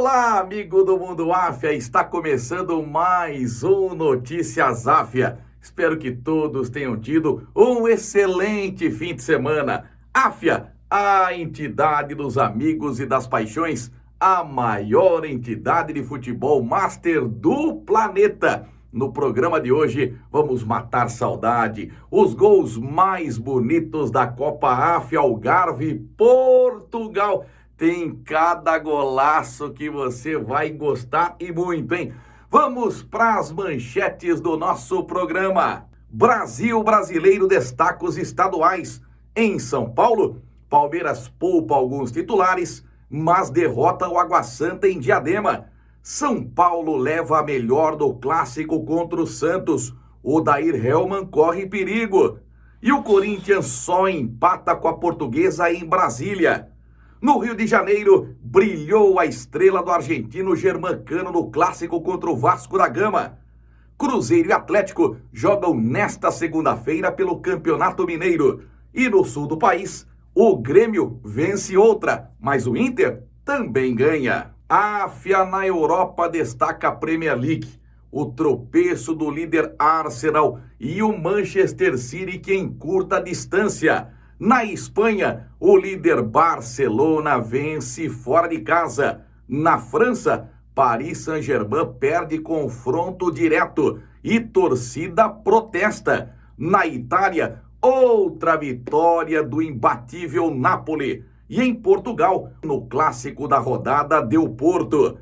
Olá, amigo do Mundo Áfia, está começando mais um Notícias Áfia. Espero que todos tenham tido um excelente fim de semana. Áfia, a entidade dos amigos e das paixões, a maior entidade de futebol master do planeta. No programa de hoje, vamos matar saudade, os gols mais bonitos da Copa Áfia Algarve, Portugal. Tem cada golaço que você vai gostar e muito, hein? Vamos para as manchetes do nosso programa. Brasil brasileiro destaca os estaduais. Em São Paulo, Palmeiras poupa alguns titulares, mas derrota o Água Santa em Diadema. São Paulo leva a melhor do clássico contra o Santos. Odair Hellmann corre perigo. E o Corinthians só empata com a Portuguesa em Brasília. No Rio de Janeiro, brilhou a estrela do argentino Germancano no clássico contra o Vasco da Gama. Cruzeiro e Atlético jogam nesta segunda-feira pelo Campeonato Mineiro. E no sul do país, o Grêmio vence outra, mas o Inter também ganha. A Áfia na Europa destaca a Premier League. O tropeço do líder Arsenal e o Manchester City que encurta a distância. Na Espanha, o líder Barcelona vence fora de casa. Na França, Paris Saint-Germain perde confronto direto e torcida protesta. Na Itália, outra vitória do imbatível Napoli. E em Portugal, no clássico da rodada, deu Porto.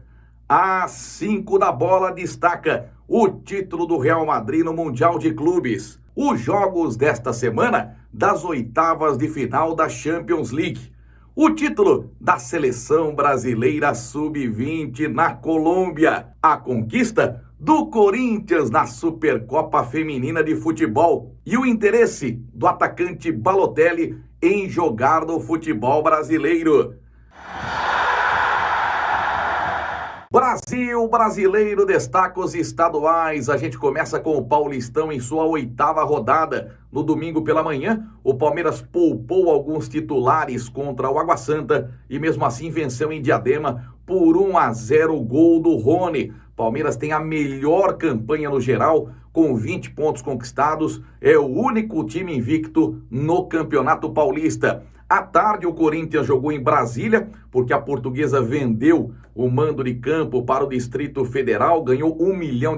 Às 5 da bola destaca o título do Real Madrid no Mundial de Clubes. Os jogos desta semana das oitavas de final da Champions League. O título da seleção brasileira sub-20 na Colômbia. A conquista do Corinthians na Supercopa Feminina de Futebol. E o interesse do atacante Balotelli em jogar no futebol brasileiro. Brasil brasileiro destaca os estaduais. A gente começa com o Paulistão em sua oitava rodada. No domingo pela manhã, o Palmeiras poupou alguns titulares contra o Água Santa e mesmo assim venceu em Diadema por 1-0 o gol do Rony. Palmeiras tem a melhor campanha no geral, com 20 pontos conquistados. É o único time invicto no Campeonato Paulista. À tarde, o Corinthians jogou em Brasília, porque a Portuguesa vendeu o mando de campo para o Distrito Federal, ganhou R$1 milhão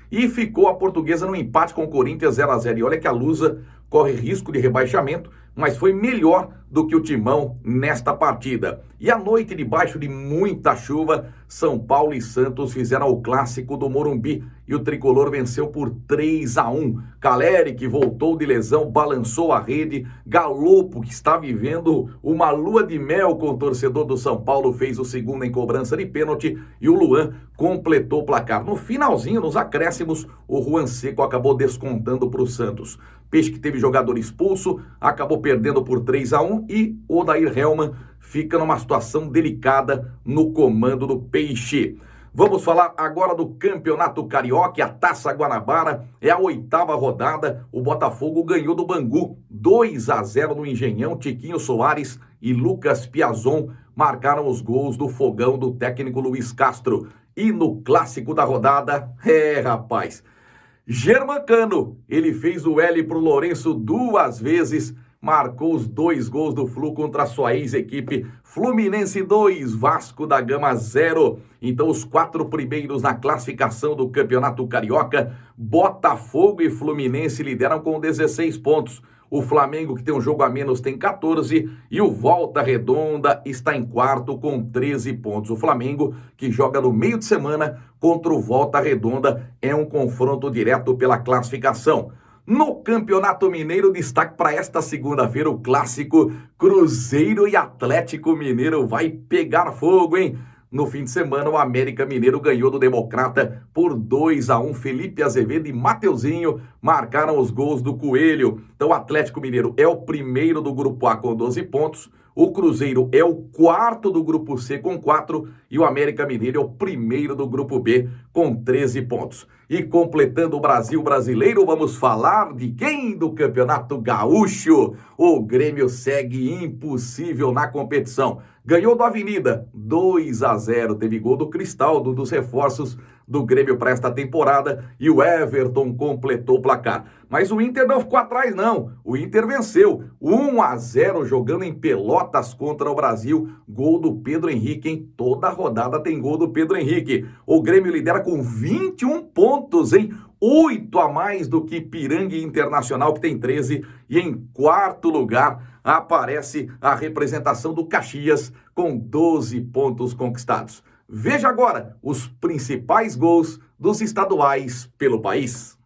e ficou a Portuguesa no empate com o Corinthians 0-0. E olha que a Lusa corre risco de rebaixamento, mas foi melhor do que o Timão nesta partida. E à noite, debaixo de muita chuva, São Paulo e Santos fizeram o clássico do Morumbi e o tricolor venceu por 3-1. Caleri, que voltou de lesão, balançou a rede. Galopo, que está vivendo uma lua de mel com o torcedor do São Paulo, fez o segundo em cobrança de pênalti e o Luan completou o placar. No finalzinho, nos acréscimos, o Juan Seco acabou descontando para o Santos. Peixe, que teve jogador expulso, acabou perdendo por 3-1 e o Odair Hellmann fica numa situação delicada no comando do Peixe. Vamos falar agora do Campeonato Carioca, a Taça Guanabara, é a oitava rodada. O Botafogo ganhou do Bangu 2-0 no Engenhão. Tiquinho Soares e Lucas Piazon marcaram os gols do fogão do técnico Luiz Castro. E no clássico da rodada, rapaz, Germancano, ele fez o L pro Lourenço 2 vezes, marcou os 2 gols do Flu contra a sua ex-equipe. Fluminense 2, Vasco da Gama 0. Então os 4 primeiros na classificação do Campeonato Carioca, Botafogo e Fluminense lideram com 16 pontos. O Flamengo, que tem um jogo a menos, tem 14. E o Volta Redonda está em quarto com 13 pontos. O Flamengo, que joga no meio de semana contra o Volta Redonda, é um confronto direto pela classificação. No Campeonato Mineiro, destaque para esta segunda-feira, o clássico Cruzeiro e Atlético Mineiro vai pegar fogo, hein? No fim de semana, o América Mineiro ganhou do Democrata por 2-1. Felipe Azevedo e Mateuzinho marcaram os gols do Coelho. Então, o Atlético Mineiro é o primeiro do Grupo A com 12 pontos. O Cruzeiro é o quarto do grupo C com 4 e o América Mineiro é o primeiro do grupo B com 13 pontos. E completando o Brasil brasileiro, vamos falar de quem do Campeonato Gaúcho? O Grêmio segue impossível na competição. Ganhou do Avenida 2-0, teve gol do Cristaldo, dos reforços do Grêmio para esta temporada, e o Everton completou o placar. Mas o Inter não ficou atrás não, o Inter venceu 1-0 jogando em Pelotas contra o Brasil, gol do Pedro Henrique, hein? Toda rodada tem gol do Pedro Henrique. O Grêmio lidera com 21 pontos, hein? 8 a mais do que Ipiranga Internacional, que tem 13, e em quarto lugar aparece a representação do Caxias com 12 pontos conquistados. Veja agora os principais gols dos estaduais pelo país.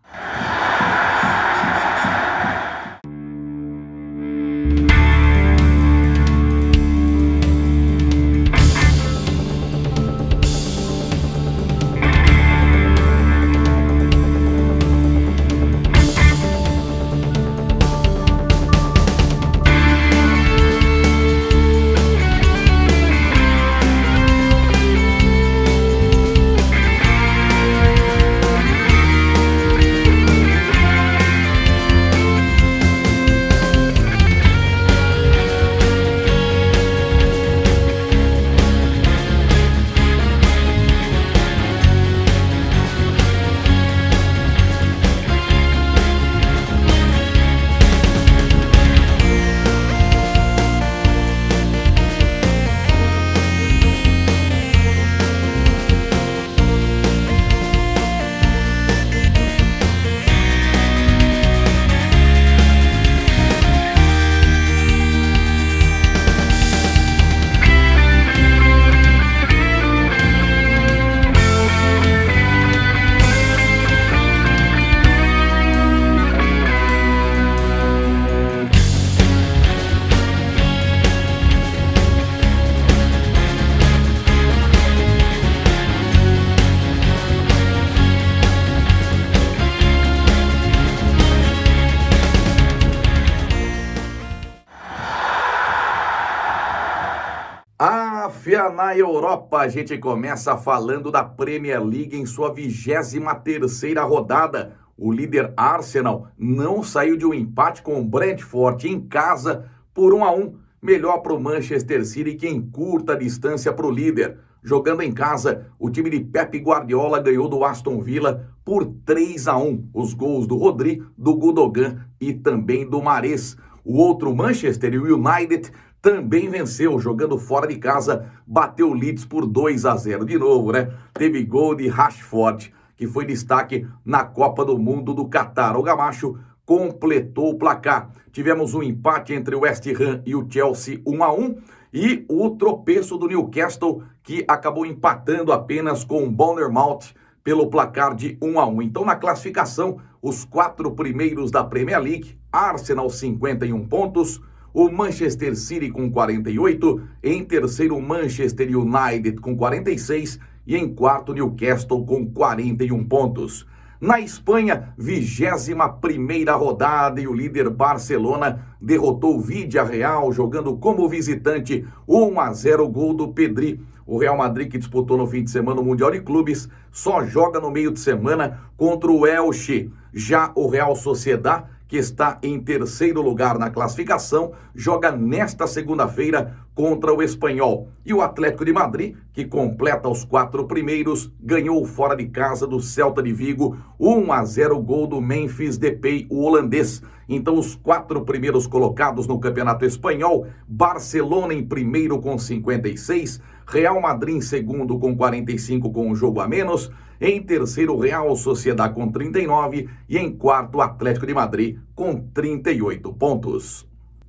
Na Europa, a gente começa falando da Premier League em sua 23ª rodada. O líder Arsenal não saiu de um empate com o Brentford em casa por 1-1. Melhor para o Manchester City, que encurta a distância para o líder. Jogando em casa, o time de Pep Guardiola ganhou do Aston Villa por 3-1. Os gols do Rodri, do Gundogan e também do Mahrez. O outro Manchester United também venceu, jogando fora de casa, bateu o Leeds por 2-0 de novo, né? Teve gol de Rashford, que foi destaque na Copa do Mundo do Catar. O Gamacho completou o placar. Tivemos um empate entre o West Ham e o Chelsea 1-1 e o tropeço do Newcastle, que acabou empatando apenas com o Bournemouth pelo placar de 1-1. Então, na classificação, os 4 primeiros da Premier League, Arsenal 51 pontos, o Manchester City com 48, em terceiro Manchester United com 46 e em quarto Newcastle com 41 pontos. Na Espanha, 21ª rodada e o líder Barcelona derrotou o Villarreal jogando como visitante 1-0, gol do Pedri. O Real Madrid, que disputou no fim de semana o Mundial de Clubes, só joga no meio de semana contra o Elche. Já o Real Sociedad, que está em terceiro lugar na classificação, joga nesta segunda-feira contra o Espanhol. E o Atlético de Madrid, que completa os 4 primeiros, ganhou fora de casa do Celta de Vigo, 1-0, gol do Memphis Depay, o holandês. Então, os 4 primeiros colocados no Campeonato Espanhol, Barcelona em primeiro com 56, Real Madrid em segundo com 45 com um jogo a menos, em terceiro Real Sociedad com 39 e em quarto Atlético de Madrid com 38 pontos.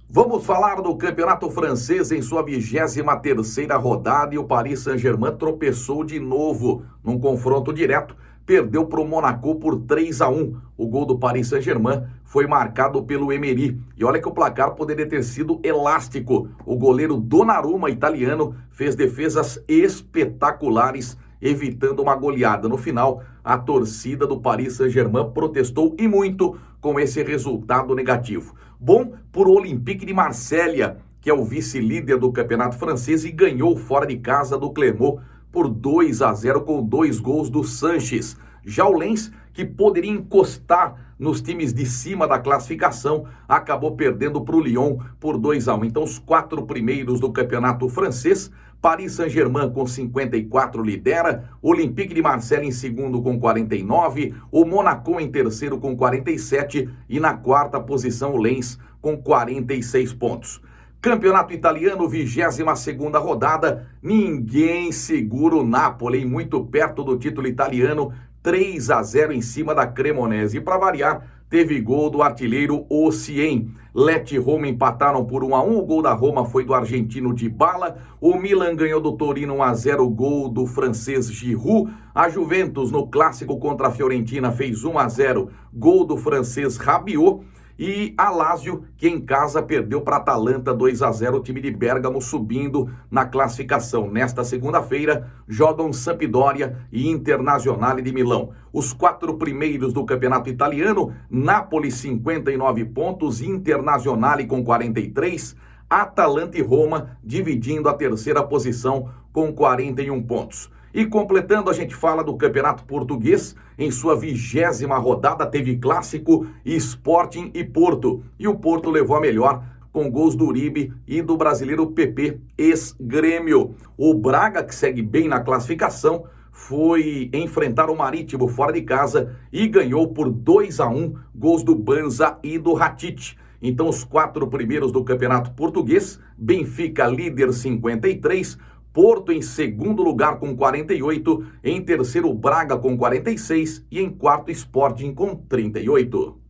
Vamos falar do Campeonato Francês em sua 23ª rodada e o Paris Saint-Germain tropeçou de novo num confronto direto. Perdeu para o Monaco por 3-1. O gol do Paris Saint-Germain foi marcado pelo Emery. E olha que o placar poderia ter sido elástico. O goleiro Donnarumma, italiano, fez defesas espetaculares, evitando uma goleada. No final, a torcida do Paris Saint-Germain protestou e muito com esse resultado negativo. Bom por Olympique de Marselha, que é o vice-líder do campeonato francês, e ganhou fora de casa do Clermont por 2-0 com 2 gols do Sanches. Já o Lens, que poderia encostar nos times de cima da classificação, acabou perdendo para o Lyon por 2-1. Então os 4 primeiros do campeonato francês: Paris Saint-Germain com 54 lidera, Olympique de Marseille em segundo com 49, o Monaco em terceiro com 47 e na quarta posição o Lens com 46 pontos. Campeonato italiano, 22ª rodada, ninguém segura o Napoli, muito perto do título italiano, 3-0 em cima da Cremonese. E para variar, teve gol do artilheiro Osimhen. Lecce e Roma empataram por 1-1, o gol da Roma foi do argentino Dybala. O Milan ganhou do Torino 1-0, gol do francês Giroud. A Juventus no clássico contra a Fiorentina fez 1-0, gol do francês Rabiot. E a Lazio, que em casa perdeu para a Atalanta 2-0, o time de Bérgamo subindo na classificação. Nesta segunda-feira, jogam Sampdoria e Internazionale de Milão. Os 4 primeiros do campeonato italiano: Napoli 59 pontos, Internazionale com 43, Atalanta e Roma dividindo a terceira posição com 41 pontos. E completando, a gente fala do Campeonato Português. Em sua 20ª rodada teve clássico, Sporting e Porto. E o Porto levou a melhor com gols do Uribe e do brasileiro PP, ex-Grêmio. O Braga, que segue bem na classificação, foi enfrentar o Marítimo fora de casa e ganhou por 2-1, gols do Banza e do Rakitic. Então os 4 primeiros do Campeonato Português: Benfica líder 53, Porto em segundo lugar com 48, em terceiro Braga com 46 e em quarto Sporting com 38.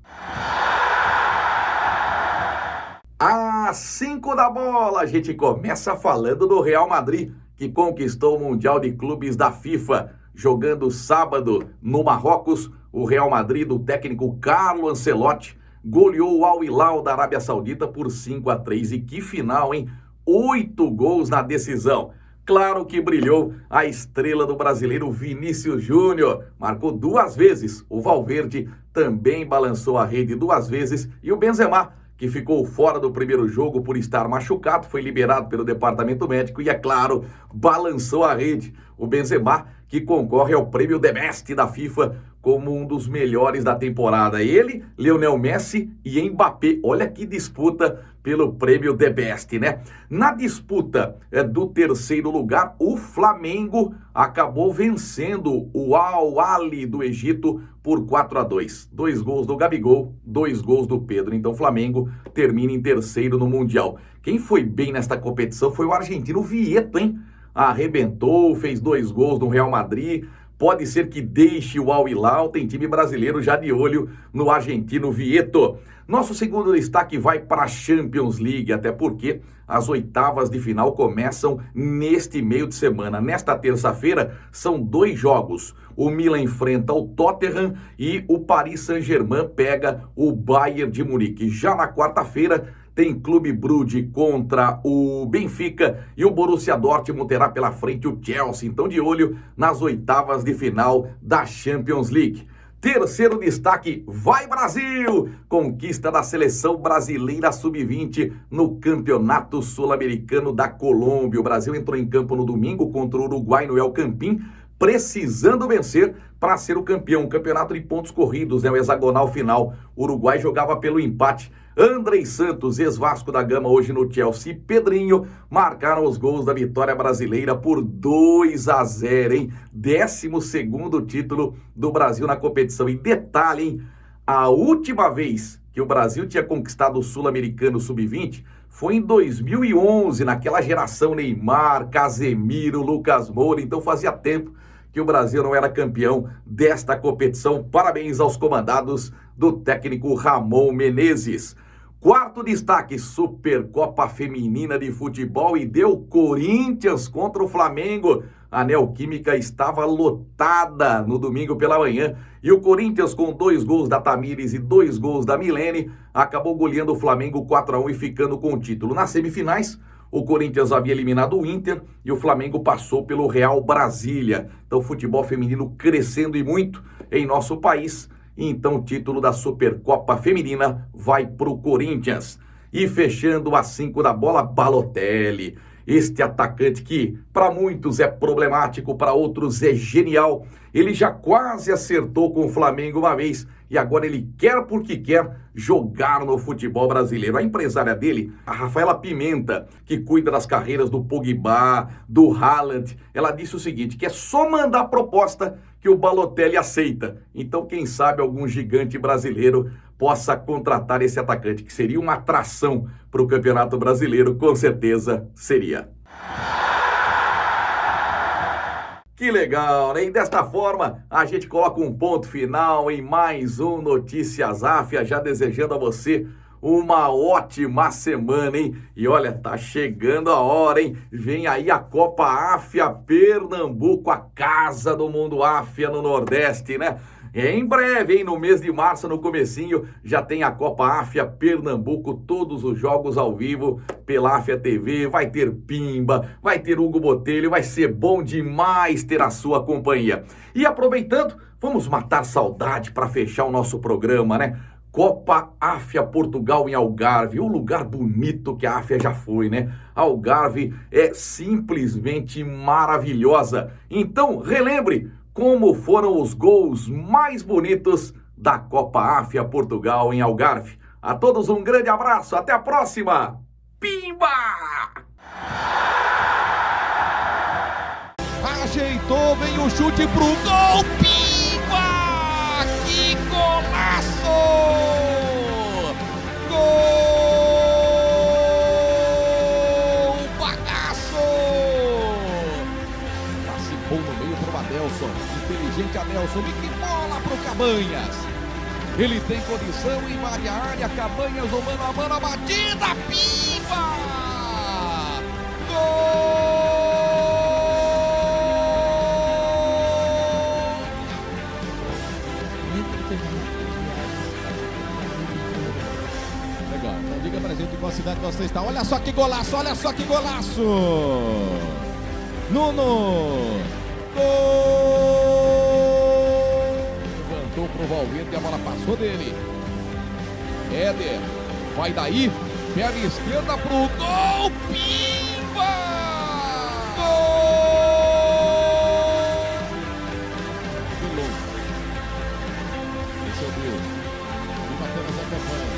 Às 5 da bola, a gente começa falando do Real Madrid, que conquistou o Mundial de Clubes da FIFA. Jogando sábado no Marrocos, o Real Madrid do técnico Carlo Ancelotti goleou o Al Hilal da Arábia Saudita por 5-3. E que final, hein? 8 gols na decisão. Claro que brilhou a estrela do brasileiro Vinícius Júnior. Marcou 2 vezes. O Valverde também balançou a rede 2 vezes. E o Benzema, que ficou fora do primeiro jogo por estar machucado, foi liberado pelo departamento médico e, é claro, balançou a rede. O Benzema, que concorre ao prêmio The Best da FIFA como um dos melhores da temporada. Ele, Lionel Messi e Mbappé. Olha que disputa pelo prêmio The Best, né? Na disputa do terceiro lugar, o Flamengo acabou vencendo o Al Ahly do Egito por 4-2. 2 gols do Gabigol, 2 gols do Pedro. Então o Flamengo termina em terceiro no Mundial. Quem foi bem nesta competição foi o argentino Vietto, hein? Arrebentou, fez 2 gols no Real Madrid. Pode ser que deixe o Al Hilal, tem time brasileiro já de olho no argentino Vietto. Nosso segundo destaque vai para a Champions League, até porque as oitavas de final começam neste meio de semana. Nesta terça-feira são 2 jogos. O Milan enfrenta o Tottenham e o Paris Saint-Germain pega o Bayern de Munique. Já na quarta-feira tem Clube Brugge contra o Benfica e o Borussia Dortmund terá pela frente o Chelsea. Então de olho nas oitavas de final da Champions League. Terceiro destaque, vai Brasil! Conquista da seleção brasileira sub-20 no Campeonato Sul-Americano da Colômbia. O Brasil entrou em campo no domingo contra o Uruguai no El Campín, precisando vencer para ser o campeão. Um campeonato de pontos corridos, né? O hexagonal final. O Uruguai jogava pelo empate. Andrei Santos, ex-Vasco da Gama, hoje no Chelsea, e Pedrinho marcaram os gols da vitória brasileira por 2-0, hein? 12º título do Brasil na competição. E detalhe, hein? A última vez que o Brasil tinha conquistado o Sul-Americano Sub-20 foi em 2011, naquela geração Neymar, Casemiro, Lucas Moura. Então fazia tempo que o Brasil não era campeão desta competição. Parabéns aos comandados do técnico Ramon Menezes. Quarto destaque, Supercopa Feminina de Futebol, e deu Corinthians contra o Flamengo. A Neoquímica estava lotada no domingo pela manhã e o Corinthians, com 2 gols da Tamires e 2 gols da Milene, acabou goleando o Flamengo 4-1 e ficando com o título. Nas semifinais, o Corinthians havia eliminado o Inter e o Flamengo passou pelo Real Brasília. Então, o futebol feminino crescendo e muito em nosso país. E então o título da Supercopa Feminina vai para o Corinthians. E fechando a 5 da bola, Balotelli. Este atacante que para muitos é problemático, para outros é genial. Ele já quase acertou com o Flamengo uma vez e agora ele quer porque quer jogar no futebol brasileiro. A empresária dele, a Rafaela Pimenta, que cuida das carreiras do Pogba, do Haaland, ela disse o seguinte, que é só mandar a proposta que o Balotelli aceita. Então quem sabe algum gigante brasileiro possa contratar esse atacante, que seria uma atração para o Campeonato Brasileiro, com certeza seria. Que legal, né? E desta forma, a gente coloca um ponto final em mais um Notícias Áfia, já desejando a você uma ótima semana, hein? E olha, tá chegando a hora, hein? Vem aí a Copa Áfia Pernambuco, a casa do mundo Áfia no Nordeste, né? Em breve, hein? No mês de março, no comecinho, já tem a Copa Áfia Pernambuco, todos os jogos ao vivo pela Áfia TV, vai ter Pimba, vai ter Hugo Botelho, vai ser bom demais ter a sua companhia. E aproveitando, vamos matar saudade para fechar o nosso programa, né? Copa Áfia Portugal em Algarve, um lugar bonito que a Áfia já foi, né? Algarve é simplesmente maravilhosa. Então, relembre como foram os gols mais bonitos da Copa Áfia Portugal em Algarve. A todos um grande abraço, até a próxima! Pimba! Ajeitou, vem o chute pro gol, Pimba! Que golaço! Gol! Bagaço! Passe bom no meio pro Adelson. Inteligente Adelson. E que bola pro Cabanhas. Ele tem condição, invade a área. Cabanhas, o mano a mano, a batida. Pimba! Gol! Legal, então diga pra gente qual cidade você está. Olha só que golaço, olha só que golaço! Nuno! Gol! Levantou pro Valverde e a bola passou dele. Éder, vai daí, perna esquerda pro gol! Pimba! Gol! Que louco! Esse é o Bill. Vem batendo essa campanha.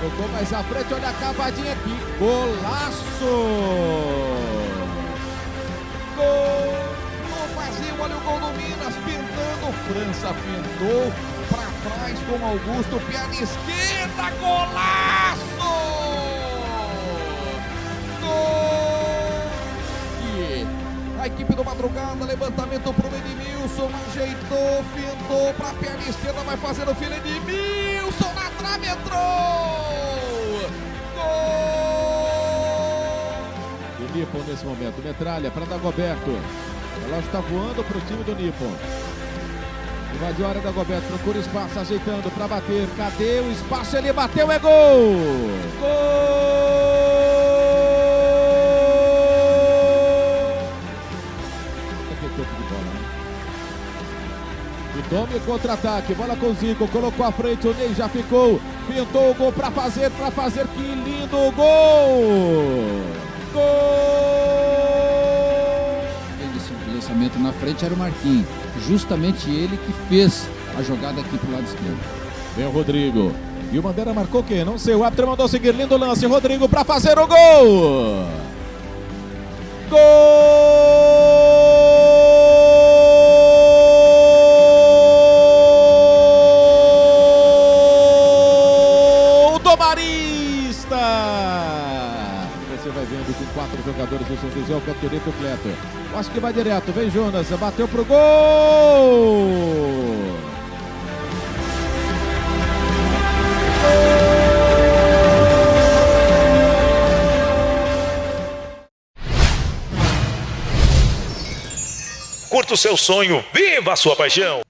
Tocou mais à frente, olha a cavadinha aqui. Golaço! Gol! No vazio, olha o gol do Minas, pintando. França pintou para trás com Augusto, perna esquerda, golaço! Gol! E a equipe do Madrugada, levantamento pro Edmilson, ajeitou, fintou para a perna esquerda, vai fazer o filho Edmilson, na trave entrou! Gol! O Nippon nesse momento, metralha para Dagoberto. Ela está voando para o time do Nippon. Invadiu a área da Dagoberto, procura espaço, ajeitando para bater. Cadê o espaço? Ele bateu, é gol! Gol! Aquele toque de bola, né? E tome o contra-ataque, bola com o Zico, colocou à frente, o Ney já ficou, pintou o gol para fazer, que lindo gol! Gol! Esse lançamento na frente era o Marquinhos, justamente ele que fez a jogada aqui pro lado esquerdo. Vem o Rodrigo, e o Bandeira marcou quem? Não sei, o árbitro mandou seguir, lindo lance, Rodrigo para fazer o gol! Gol do Marista! Você vai vendo com 4 jogadores do São José, o Caturito Cleto. Acho que vai direto, vem Jonas, bateu pro gol! Curta o seu sonho, viva a sua paixão!